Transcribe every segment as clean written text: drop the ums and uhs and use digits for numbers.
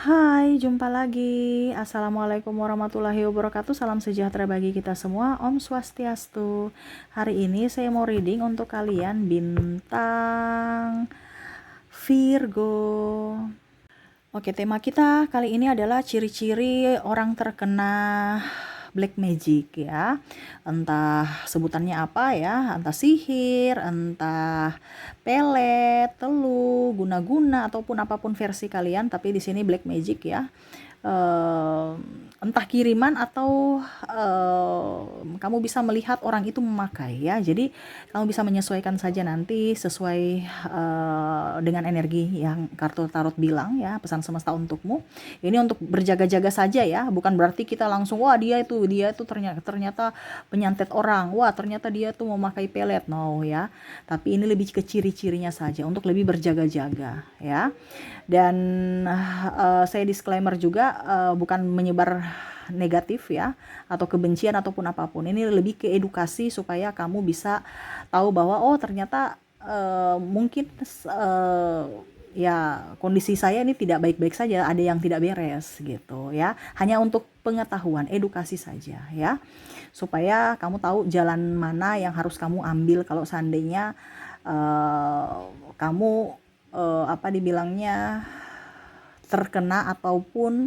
Hai, jumpa lagi. Assalamualaikum warahmatullahi wabarakatuh. Salam sejahtera bagi kita semua. Om Swastiastu. Hari ini saya mau reading untuk kalian bintang Virgo. Oke, tema kita kali ini adalah ciri-ciri orang terkena black magic ya. Entah sebutannya apa ya, entah sihir, entah pelet, telu, guna-guna ataupun apapun versi kalian, tapi di sini black magic ya. Entah kiriman atau kamu bisa melihat orang itu memakai ya. Jadi kamu bisa menyesuaikan saja nanti sesuai dengan energi yang kartu tarot bilang ya, pesan semesta untukmu. Ini untuk berjaga-jaga saja ya, bukan berarti kita langsung wah dia itu ternyata penyantet orang, wah ternyata dia tuh memakai pelet, no ya. Tapi ini lebih ke ciri-cirinya saja untuk lebih berjaga-jaga ya. Dan saya disclaimer juga bukan menyebar negatif ya atau kebencian ataupun apapun. Ini lebih ke edukasi supaya kamu bisa tahu bahwa oh ternyata mungkin ya kondisi saya ini tidak baik-baik saja, ada yang tidak beres gitu ya. Hanya untuk pengetahuan, edukasi saja ya. Supaya kamu tahu jalan mana yang harus kamu ambil kalau seandainya kamu apa dibilangnya terkena ataupun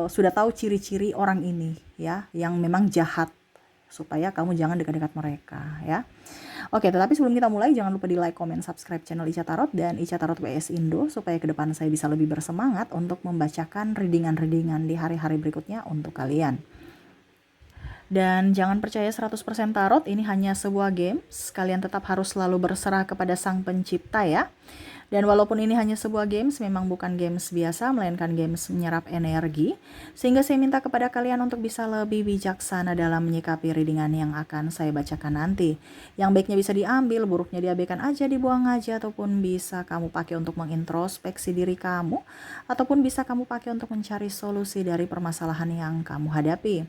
sudah tahu ciri-ciri orang ini ya yang memang jahat, supaya kamu jangan dekat-dekat mereka ya. Oke, tetapi sebelum kita mulai jangan lupa di like, comment, subscribe channel Ica Tarot dan Ica Tarot WS Indo supaya ke depan saya bisa lebih bersemangat untuk membacakan readingan-readingan di hari-hari berikutnya untuk kalian. Dan jangan percaya 100% tarot, ini hanya sebuah games. Kalian tetap harus selalu berserah kepada Sang Pencipta ya. Dan walaupun ini hanya sebuah games, memang bukan games biasa, melainkan games menyerap energi. Sehingga saya minta kepada kalian untuk bisa lebih bijaksana dalam menyikapi readingan yang akan saya bacakan nanti. Yang baiknya bisa diambil, buruknya diabaikan aja, dibuang aja, ataupun bisa kamu pakai untuk mengintrospeksi diri kamu, ataupun bisa kamu pakai untuk mencari solusi dari permasalahan yang kamu hadapi.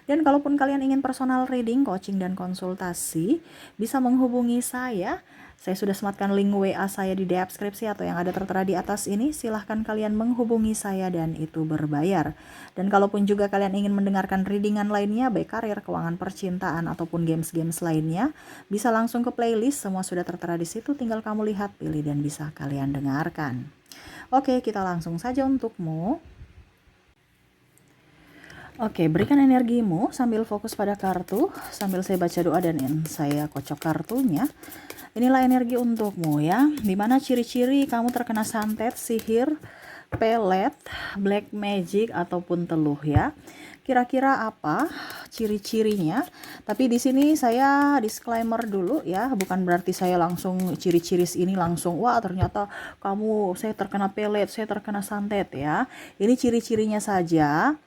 Dan kalaupun kalian ingin personal reading, coaching, dan konsultasi, bisa menghubungi saya. Saya sudah sematkan link WA saya di deskripsi atau yang ada tertera di atas ini. Silahkan kalian menghubungi saya dan itu berbayar. Dan kalaupun juga kalian ingin mendengarkan readingan lainnya, baik karir, keuangan, percintaan, ataupun games-games lainnya, bisa langsung ke playlist. Semua sudah tertera di situ, tinggal kamu lihat, pilih, dan bisa kalian dengarkan. Oke, kita langsung saja untukmu. Oke, berikan energimu sambil fokus pada kartu, sambil saya baca doa dan saya kocok kartunya. Inilah energi untukmu ya, dimana ciri-ciri kamu terkena santet, sihir, pelet, black magic, ataupun teluh ya. Kira-kira apa ciri-cirinya? Tapi di sini saya disclaimer dulu ya, bukan berarti saya langsung ciri-ciri ini langsung wah ternyata saya terkena pelet, saya terkena santet ya. Ini ciri-cirinya saja.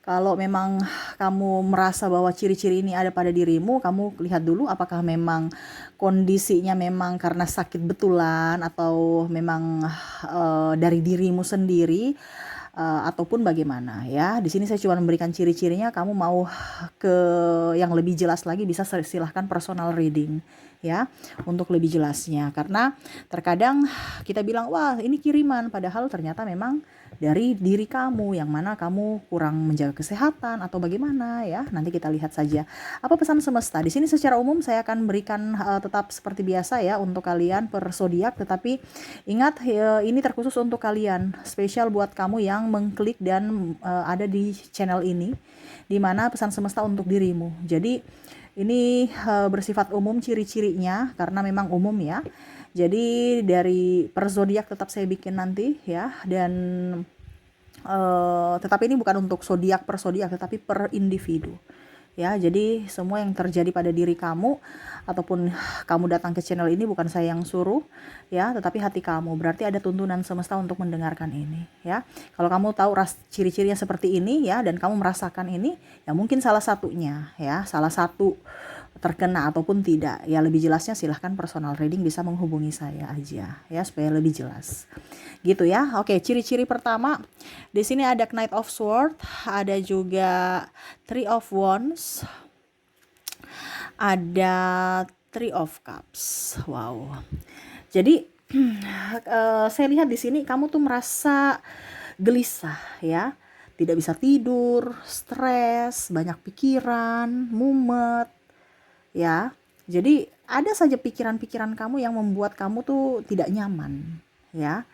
Kalau memang kamu merasa bahwa ciri-ciri ini ada pada dirimu, kamu lihat dulu apakah memang kondisinya memang karena sakit betulan atau memang dari dirimu sendiri ataupun bagaimana ya. Di sini saya cuma memberikan ciri-cirinya, kamu mau ke yang lebih jelas lagi bisa silahkan personal reading ya untuk lebih jelasnya, karena terkadang kita bilang wah ini kiriman, padahal ternyata memang dari diri kamu yang mana kamu kurang menjaga kesehatan atau bagaimana ya. Nanti kita lihat saja apa pesan semesta. Di sini secara umum saya akan berikan tetap seperti biasa ya untuk kalian per zodiak, tetapi ingat ini terkhusus untuk kalian, spesial buat kamu yang mengklik dan ada di channel ini, dimana pesan semesta untuk dirimu. Jadi ini bersifat umum ciri-cirinya karena memang umum ya. Jadi dari per zodiak tetap saya bikin nanti ya, dan tetapi ini bukan untuk zodiak per zodiak tetapi per individu. Ya, jadi semua yang terjadi pada diri kamu ataupun kamu datang ke channel ini bukan saya yang suruh ya, tetapi hati kamu. Berarti ada tuntunan semesta untuk mendengarkan ini ya. Kalau kamu tahu ciri-cirinya seperti ini ya dan kamu merasakan ini, ya mungkin salah satunya ya, salah satu terkena ataupun tidak. Ya lebih jelasnya silahkan personal reading bisa menghubungi saya aja ya supaya lebih jelas. Gitu ya. Oke, ciri-ciri pertama di sini ada Knight of Swords, ada juga Three of Wands, ada Three of Cups. Wow. Jadi saya lihat di sini kamu tuh merasa gelisah ya, tidak bisa tidur, stres, banyak pikiran, mumet ya. Jadi ada saja pikiran-pikiran kamu yang membuat kamu tuh tidak nyaman ya.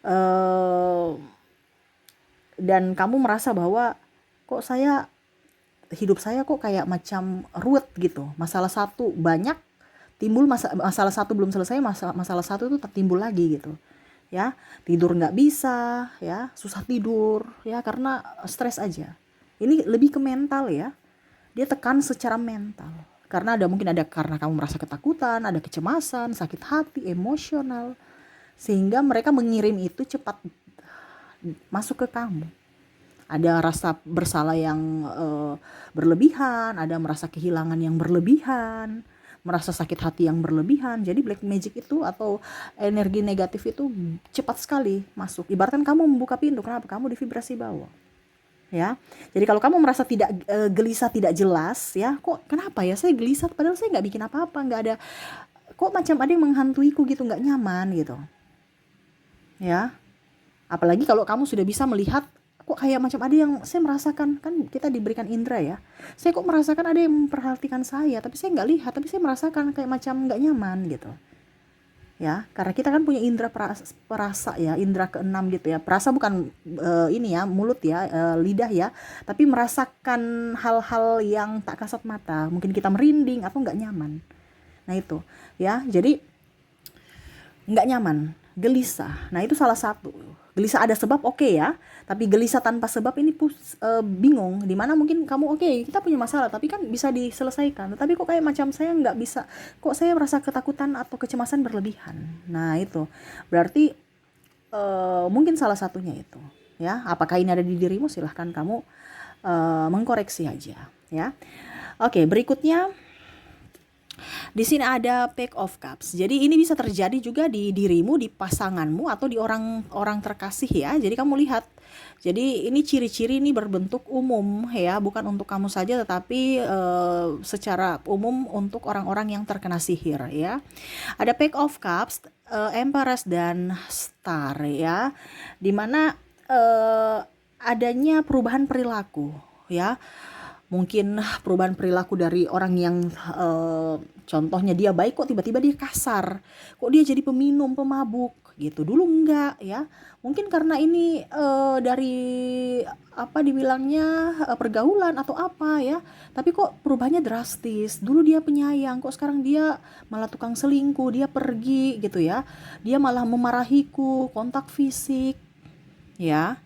Eh, dan kamu merasa bahwa kok hidup saya kok kayak macam ruwet gitu. Masalah satu banyak timbul, masalah satu belum selesai, masalah satu itu timbul lagi gitu. Ya, tidur nggak bisa, ya, susah tidur, ya karena stres aja. Ini lebih ke mental ya. Dia tekan secara mental. Mungkin ada karena kamu merasa ketakutan, ada kecemasan, sakit hati, emosional, sehingga mereka mengirim itu cepat masuk ke kamu. Ada rasa bersalah yang berlebihan, ada merasa kehilangan yang berlebihan, merasa sakit hati yang berlebihan. Jadi black magic itu atau energi negatif itu cepat sekali masuk. Ibaratkan kamu membuka pintu, kenapa? Kamu di vibrasi bawah. Ya. Jadi kalau kamu merasa tidak gelisah, tidak jelas, ya, kok kenapa ya saya gelisah padahal saya nggak bikin apa-apa, nggak ada, kok macam ada yang menghantuiku gitu, nggak nyaman gitu. Ya. Apalagi kalau kamu sudah bisa melihat kok kayak macam ada yang saya merasakan, kan kita diberikan indera ya. Saya kok merasakan ada yang memperhatikan saya, tapi saya nggak lihat, tapi saya merasakan kayak macam nggak nyaman gitu. Ya, karena kita kan punya indera perasa ya, indera keenam gitu ya. Perasa bukan ini ya, mulut ya, lidah ya, tapi merasakan hal-hal yang tak kasat mata. Mungkin kita merinding atau nggak nyaman. Nah itu ya, jadi nggak nyaman, gelisah. Nah itu salah satu. Gelisah ada sebab oke ya, tapi gelisah tanpa sebab ini bingung. Dimana mungkin kamu oke, kita punya masalah, tapi kan bisa diselesaikan. Tapi kok kayak macam saya nggak bisa, kok saya merasa ketakutan atau kecemasan berlebihan. Nah itu berarti mungkin salah satunya itu. Ya, apakah ini ada di dirimu? Silahkan kamu mengkoreksi aja. Ya, oke. Berikutnya. Di sini ada Page of Cups. Jadi ini bisa terjadi juga di dirimu, di pasanganmu, atau di orang terkasih ya. Jadi kamu lihat. Jadi ini ciri-ciri ini berbentuk umum ya, bukan untuk kamu saja tetapi secara umum untuk orang-orang yang terkena sihir ya. Ada Page of Cups, Empress dan Star ya. Dimana adanya perubahan perilaku ya. Mungkin perubahan perilaku dari orang yang contohnya dia baik kok tiba-tiba dia kasar, kok dia jadi peminum, pemabuk gitu. Dulu enggak ya, mungkin karena ini dari apa dibilangnya pergaulan atau apa ya, tapi kok perubahannya drastis. Dulu dia penyayang, kok sekarang dia malah tukang selingkuh, dia pergi gitu ya, dia malah memarahiku, kontak fisik ya.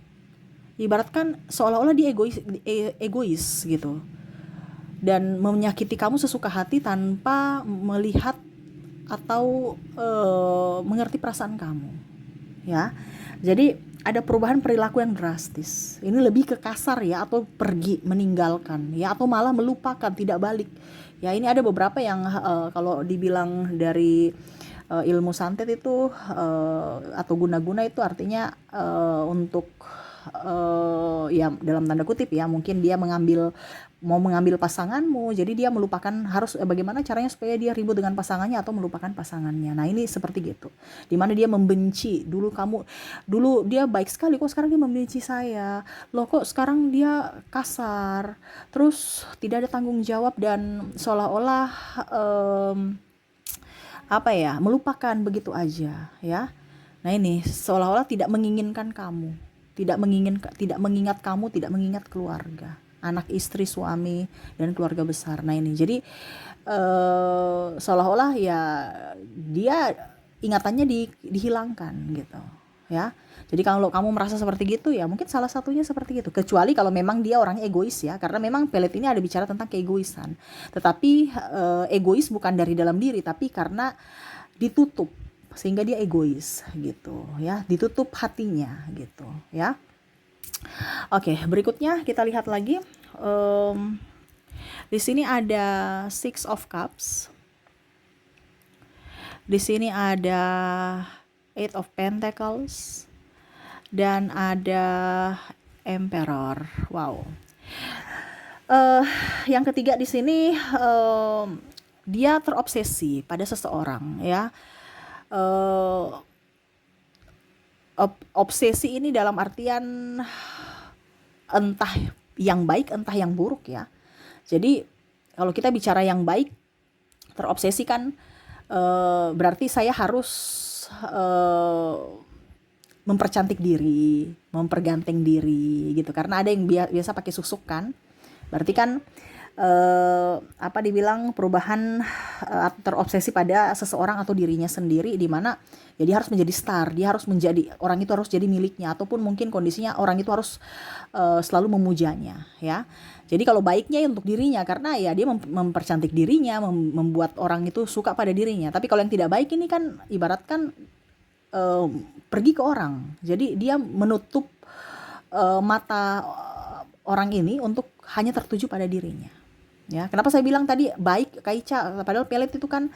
Ibaratkan seolah-olah dia egois gitu, dan menyakiti kamu sesuka hati tanpa melihat atau mengerti perasaan kamu ya. Jadi ada perubahan perilaku yang drastis. Ini lebih ke kasar ya, atau pergi, meninggalkan ya, atau malah melupakan, tidak balik ya. Ini ada beberapa yang kalau dibilang dari ilmu santet itu atau guna-guna itu artinya untuk ya dalam tanda kutip ya, mungkin dia mau mengambil pasanganmu, jadi dia melupakan, harus bagaimana caranya supaya dia ribut dengan pasangannya atau melupakan pasangannya. Nah ini seperti gitu, dimana dia membenci. Dulu dia baik sekali, kok sekarang dia membenci saya, loh kok sekarang dia kasar, terus tidak ada tanggung jawab, dan seolah-olah apa ya, melupakan begitu aja ya. Nah ini seolah-olah tidak menginginkan kamu, tidak mengingat kamu, tidak mengingat keluarga, anak, istri, suami, dan keluarga besar. Nah ini jadi seolah-olah ya dia ingatannya dihilangkan gitu ya. Jadi kalau kamu merasa seperti gitu ya mungkin salah satunya seperti itu. Kecuali kalau memang dia orangnya egois ya, karena memang pelet ini ada bicara tentang keegoisan. Tetapi egois bukan dari dalam diri, tapi karena ditutup sehingga dia egois gitu ya, ditutup hatinya gitu ya. Oke, berikutnya kita lihat lagi. Di sini ada Six of Cups. Di sini ada Eight of Pentacles dan ada Emperor. Wow. Yang ketiga di sini dia terobsesi pada seseorang ya. Obsesi ini dalam artian entah yang baik entah yang buruk ya. Jadi kalau kita bicara yang baik, terobsesi kan berarti saya harus eh, mempercantik diri, memperganteng diri gitu. Karena ada yang biasa pakai susuk kan. Berarti kan apa dibilang perubahan terobsesi pada seseorang atau dirinya sendiri, di mana ya dia harus menjadi star, dia harus menjadi orang itu harus jadi miliknya, ataupun mungkin kondisinya orang itu harus selalu memujanya ya. Jadi kalau baiknya ya untuk dirinya, karena ya dia mempercantik dirinya, membuat orang itu suka pada dirinya. Tapi kalau yang tidak baik ini kan ibaratkan eh, pergi ke orang. Jadi dia menutup mata orang ini untuk hanya tertuju pada dirinya. Ya, kenapa saya bilang tadi baik Kaica, padahal pelet itu kan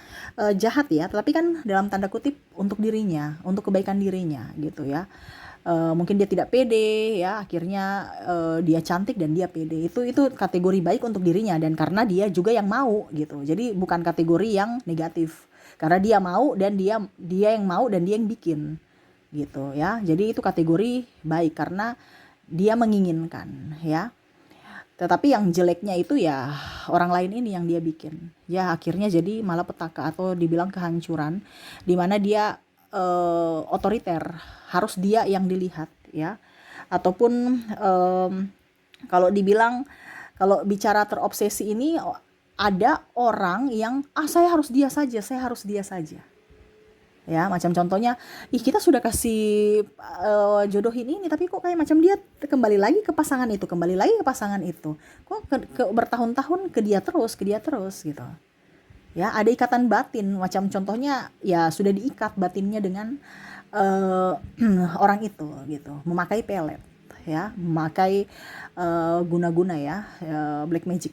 jahat ya, tetapi kan dalam tanda kutip untuk dirinya, untuk kebaikan dirinya gitu ya. Mungkin dia tidak pede ya, akhirnya dia cantik dan dia pede. Itu kategori baik untuk dirinya, dan karena dia juga yang mau gitu. Jadi bukan kategori yang negatif. Karena dia mau dan dia yang mau dan dia yang bikin gitu ya. Jadi itu kategori baik karena dia menginginkan ya. Tetapi yang jeleknya itu ya orang lain ini yang dia bikin. Ya akhirnya jadi malapetaka atau dibilang kehancuran, di mana dia otoriter, harus dia yang dilihat ya. Ataupun kalau dibilang, kalau bicara terobsesi ini, ada orang yang saya harus dia saja, saya harus dia saja. Ya, macam contohnya, ih kita sudah kasih jodohin ini, tapi kok kayak macam dia kembali lagi ke pasangan itu, kembali lagi ke pasangan itu. Kok bertahun-tahun ke dia terus gitu. Ya, ada ikatan batin, macam contohnya ya sudah diikat batinnya dengan eh, orang itu gitu, memakai pelet ya, memakai guna-guna ya, black magic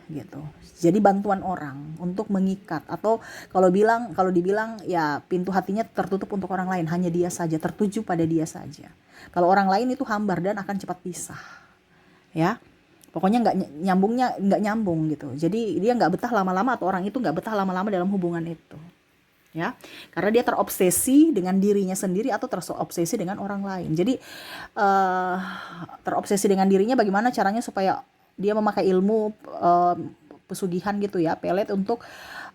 gitu. Jadi bantuan orang untuk mengikat, atau kalau dibilang ya pintu hatinya tertutup untuk orang lain, hanya dia saja, tertuju pada dia saja. Kalau orang lain itu hambar dan akan cepat pisah ya. Pokoknya nggak nyambung gitu. Jadi dia nggak betah lama-lama, atau orang itu nggak betah lama-lama dalam hubungan itu ya, karena dia terobsesi dengan dirinya sendiri atau terobsesi dengan orang lain. Jadi terobsesi dengan dirinya, bagaimana caranya supaya dia memakai ilmu pesugihan gitu ya, pelet, untuk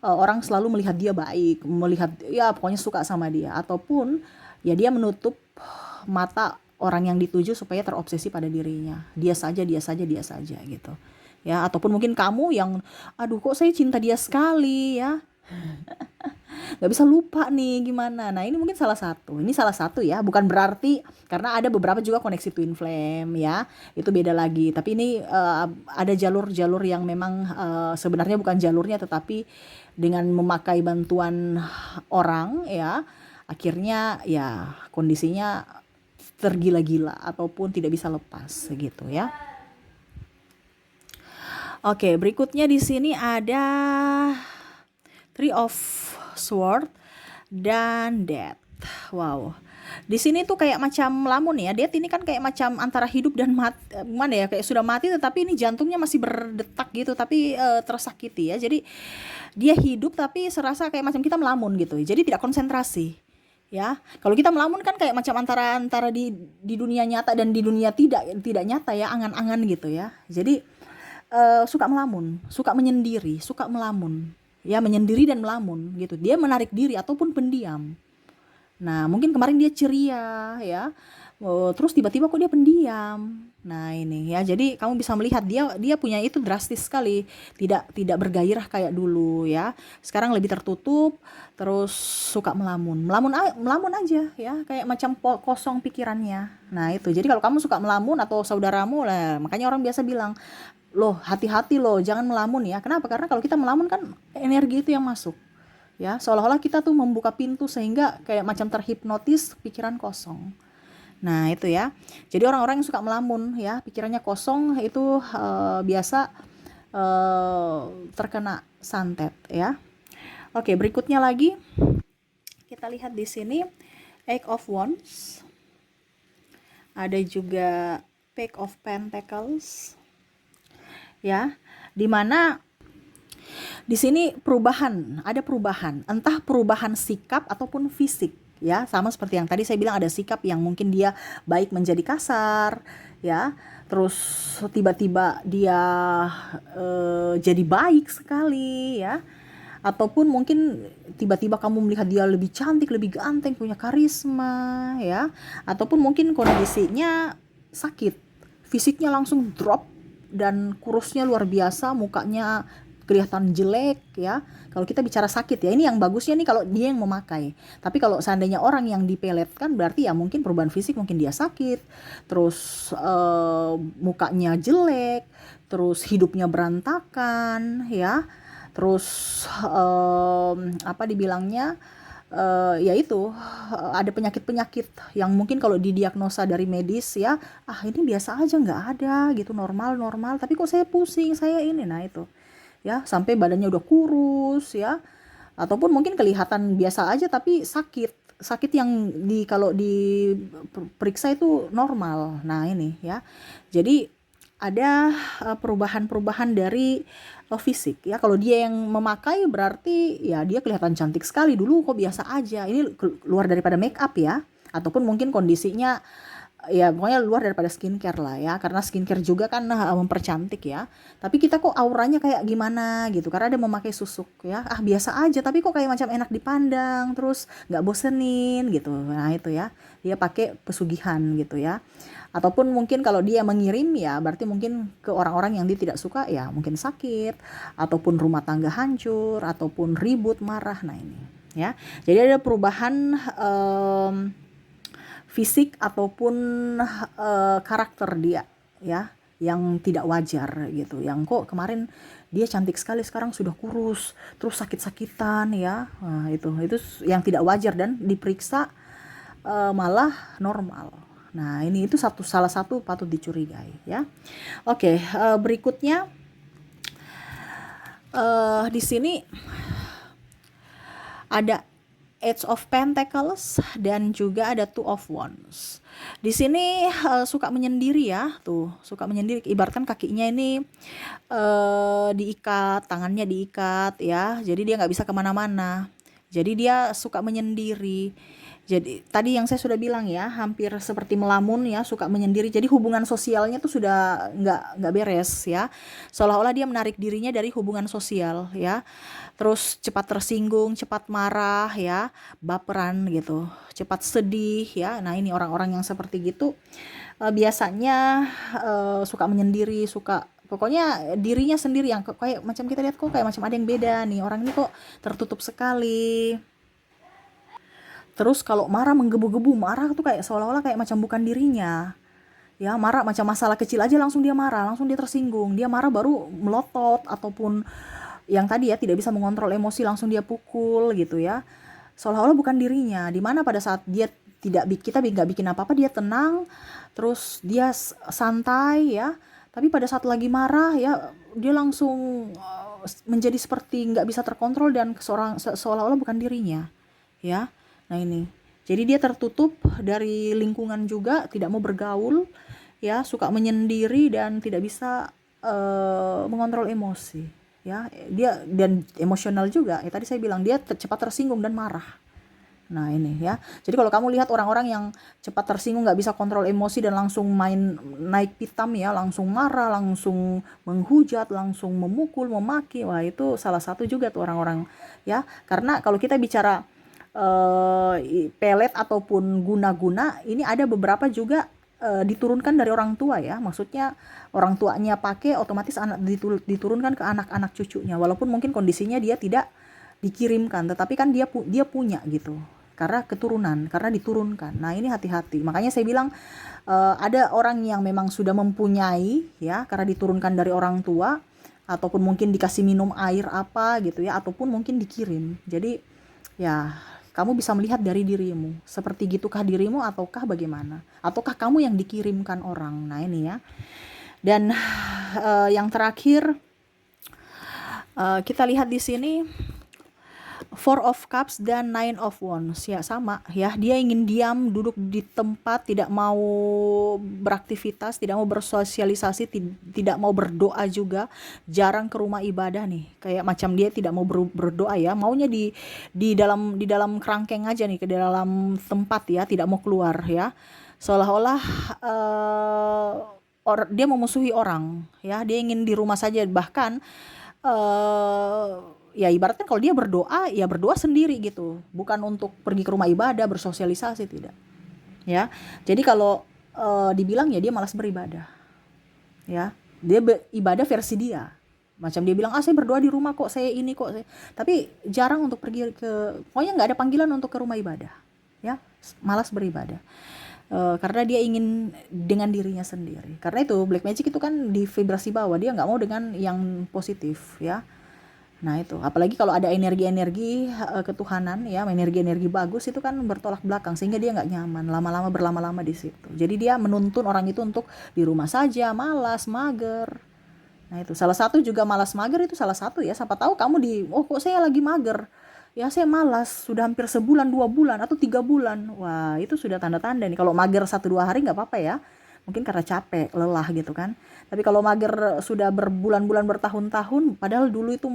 orang selalu melihat dia baik, melihat ya pokoknya suka sama dia, ataupun ya dia menutup mata orang yang dituju supaya terobsesi pada dirinya, dia saja, dia saja, dia saja gitu ya. Ataupun mungkin kamu yang aduh kok saya cinta dia sekali ya, nggak bisa lupa nih gimana. Nah ini mungkin salah satu ya, bukan berarti, karena ada beberapa juga koneksi twin flame ya, itu beda lagi. Tapi ini ada jalur-jalur yang memang sebenarnya bukan jalurnya, tetapi dengan memakai bantuan orang ya, akhirnya ya kondisinya tergila-gila ataupun tidak bisa lepas gitu ya. Oke, berikutnya di sini ada Three of Sword dan Death. Wow. Di sini tuh kayak macam lamun ya. Death ini kan kayak macam antara hidup dan mati, gimana ya? Kayak sudah mati tetapi ini jantungnya masih berdetak gitu, tapi tersakiti ya. Jadi dia hidup tapi serasa kayak macam kita melamun gitu. Jadi tidak konsentrasi. Ya, kalau kita melamun kan kayak macam antara antara di dunia nyata dan di dunia tidak nyata ya, angan-angan gitu ya. Jadi suka melamun, suka menyendiri, suka melamun. Ya, menyendiri dan melamun gitu. Dia menarik diri ataupun pendiam. Nah, mungkin kemarin dia ceria ya. Terus tiba-tiba kok dia pendiam. Nah, ini ya. Jadi kamu bisa melihat dia punya itu drastis sekali. Tidak bergairah kayak dulu ya. Sekarang lebih tertutup, terus suka melamun. Melamun aja ya, kayak macam kosong pikirannya. Nah, itu. Jadi kalau kamu suka melamun atau saudaramu lah, makanya orang biasa bilang, "Loh, hati-hati loh, jangan melamun ya." Kenapa? Karena kalau kita melamun kan energi itu yang masuk. Ya, seolah-olah kita tuh membuka pintu sehingga kayak macam terhipnotis, pikiran kosong. Nah, itu ya. Jadi orang-orang yang suka melamun ya, pikirannya kosong, itu biasa terkena santet ya. Oke, berikutnya lagi kita lihat di sini Eight of Wands. Ada juga Page of Pentacles. Ya, dimana di sini ada perubahan, entah perubahan sikap ataupun fisik ya, sama seperti yang tadi saya bilang, ada sikap yang mungkin dia baik menjadi kasar, ya, terus tiba-tiba dia jadi baik sekali, ya, ataupun mungkin tiba-tiba kamu melihat dia lebih cantik, lebih ganteng, punya karisma, ya, ataupun mungkin kondisinya sakit, fisiknya langsung drop dan kurusnya luar biasa, mukanya kelihatan jelek, ya. Kalau kita bicara sakit ya, ini yang bagusnya nih kalau dia yang memakai. Tapi kalau seandainya orang yang dipeletkan, berarti ya mungkin perubahan fisik, mungkin dia sakit, terus mukanya jelek, terus hidupnya berantakan, ya. Terus apa dibilangnya, yaitu ada penyakit-penyakit yang mungkin kalau didiagnosa dari medis ya, ini biasa aja, nggak ada gitu, normal-normal, tapi kok saya pusing, saya ini, nah itu ya, sampai badannya udah kurus ya, ataupun mungkin kelihatan biasa aja tapi sakit yang kalau diperiksa itu normal. Nah ini ya, jadi ada perubahan-perubahan dari fisik ya. Kalau dia yang memakai berarti ya dia kelihatan cantik sekali, dulu kok biasa aja, ini luar daripada make up ya, ataupun mungkin kondisinya ya pokoknya luar daripada skincare lah ya, karena skincare juga kan mempercantik ya, tapi kita kok auranya kayak gimana gitu karena dia memakai susuk ya, biasa aja tapi kok kayak macam enak dipandang, terus nggak bosenin gitu. Nah itu ya, dia pakai pesugihan gitu ya. Ataupun mungkin kalau dia mengirim ya berarti mungkin ke orang-orang yang dia tidak suka, ya mungkin sakit, ataupun rumah tangga hancur, ataupun ribut, marah. Nah ini ya, jadi ada perubahan fisik ataupun karakter dia ya, yang tidak wajar gitu, yang kok kemarin dia cantik sekali sekarang sudah kurus, terus sakit-sakitan ya. Nah, itu yang tidak wajar dan diperiksa malah normal. Nah ini itu salah satu patut dicurigai ya. Oke, berikutnya di sini ada Eight of Pentacles dan juga ada Two of Wands. Di sini suka menyendiri ya, tuh suka menyendiri. Ibaratkan kakinya ini diikat, tangannya diikat ya. Jadi dia nggak bisa kemana-mana. Jadi dia suka menyendiri. Jadi tadi yang saya sudah bilang ya, hampir seperti melamun ya, suka menyendiri. Jadi hubungan sosialnya tuh sudah nggak beres ya. Seolah-olah dia menarik dirinya dari hubungan sosial ya. Terus cepat tersinggung, cepat marah ya, baperan gitu, cepat sedih ya. Nah ini orang-orang yang seperti gitu biasanya suka menyendiri, suka pokoknya dirinya sendiri yang kayak macam kita lihat kok kayak macam ada yang beda nih, orang ini kok tertutup sekali. Terus kalau marah menggebu-gebu, marah tuh kayak seolah-olah kayak macam bukan dirinya. Ya, marah macam masalah kecil aja langsung dia marah, langsung dia tersinggung. Dia marah baru melotot, ataupun yang tadi ya tidak bisa mengontrol emosi langsung dia pukul gitu ya. Seolah-olah bukan dirinya. Dimana pada saat dia kita nggak bikin apa-apa, dia tenang, terus dia santai ya. Tapi pada saat lagi marah ya dia langsung menjadi seperti nggak bisa terkontrol dan seolah-olah bukan dirinya ya. Nah ini, jadi dia tertutup dari lingkungan juga, tidak mau bergaul ya, suka menyendiri dan tidak bisa mengontrol emosi ya. Dia dan emosional juga ya, tadi saya bilang dia cepat tersinggung dan marah. Nah ini ya, jadi kalau kamu lihat orang-orang yang cepat tersinggung, nggak bisa kontrol emosi dan langsung main naik pitam ya, langsung marah, langsung menghujat, langsung memukul, memaki, wah itu salah satu juga tuh orang-orang ya. Karena kalau kita bicara pelet ataupun guna-guna, ini ada beberapa juga diturunkan dari orang tua ya, maksudnya orang tuanya pakai, otomatis anak diturunkan ke anak-anak cucunya, walaupun mungkin kondisinya dia tidak dikirimkan, tetapi kan dia punya gitu, karena keturunan, karena diturunkan. Nah ini hati-hati, makanya saya bilang ada orang yang memang sudah mempunyai ya, karena diturunkan dari orang tua, ataupun mungkin dikasih minum air apa gitu ya, ataupun mungkin dikirim. Jadi ya kamu bisa melihat dari dirimu, seperti gitukah dirimu ataukah bagaimana, ataukah kamu yang dikirimkan orang. Nah ini ya. Dan yang terakhir kita lihat di sini Four of Cups dan Nine of Wands ya, sama ya, dia ingin diam, duduk di tempat, tidak mau beraktivitas, tidak mau bersosialisasi, tidak mau berdoa juga, jarang ke rumah ibadah nih, kayak macam dia tidak mau berdoa ya, maunya di dalam kerangkeng aja nih, ke dalam tempat ya, tidak mau keluar ya, seolah-olah dia memusuhi orang ya, dia ingin di rumah saja, bahkan eh ya ibaratnya kalau dia berdoa ya berdoa sendiri gitu, bukan untuk pergi ke rumah ibadah bersosialisasi, tidak ya. Jadi kalau dibilang ya dia malas beribadah ya, dia ibadah versi dia, macam dia bilang saya berdoa di rumah kok, saya ini kok saya, tapi jarang untuk pergi ke, pokoknya nggak ada panggilan untuk ke rumah ibadah ya, malas beribadah. Karena dia ingin dengan dirinya sendiri, karena itu black magic itu kan di vibrasi bawah, dia nggak mau dengan yang positif ya. Nah itu, apalagi kalau ada energi-energi ketuhanan ya, energi-energi bagus itu kan bertolak belakang, sehingga dia nggak nyaman, lama-lama berlama-lama di situ. Jadi dia menuntun orang itu untuk di rumah saja, malas, mager. Nah itu, salah satu juga malas mager itu salah satu ya, siapa tahu kamu kok saya lagi mager. Ya saya malas, sudah hampir sebulan, 2 bulan, atau 3 bulan. Wah itu sudah tanda-tanda nih, kalau mager 1-2 hari nggak apa-apa ya. Mungkin karena capek, lelah gitu kan. Tapi kalau mager sudah berbulan-bulan, bertahun-tahun, padahal dulu itu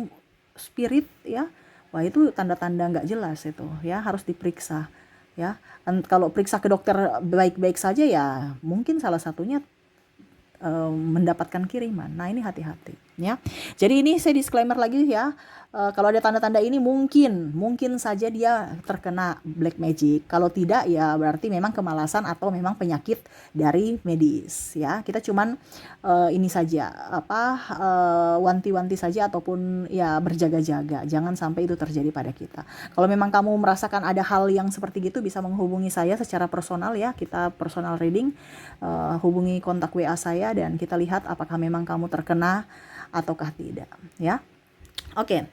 spirit ya, wah itu tanda-tanda nggak jelas itu ya, harus diperiksa ya. Kalau periksa ke dokter baik-baik saja ya, mungkin salah satunya mendapatkan kiriman. Nah ini hati-hati ya. Jadi ini saya disclaimer lagi ya, kalau ada tanda-tanda ini mungkin saja dia terkena black magic. Kalau tidak ya berarti memang kemalasan atau memang penyakit dari medis ya. Kita cuman ini saja wanti-wanti saja, ataupun ya berjaga-jaga, jangan sampai itu terjadi pada kita. Kalau memang kamu merasakan ada hal yang seperti gitu, bisa menghubungi saya secara personal ya, kita personal reading. Hubungi kontak WA saya dan kita lihat apakah memang kamu terkena ataukah tidak ya. Oke,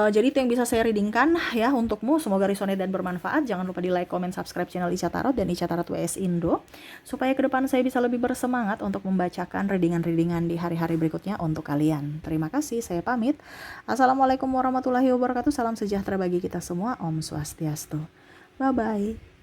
jadi itu yang bisa saya readingkan ya untukmu. Semoga resonate dan bermanfaat. Jangan lupa di like, comment, subscribe channel Ica Tarot dan Ica Tarot WS Indo, supaya ke depan saya bisa lebih bersemangat untuk membacakan readingan-readingan di hari-hari berikutnya untuk kalian. Terima kasih, saya pamit. Assalamualaikum warahmatullahi wabarakatuh. Salam sejahtera bagi kita semua. Om Swastiastu. Bye-bye.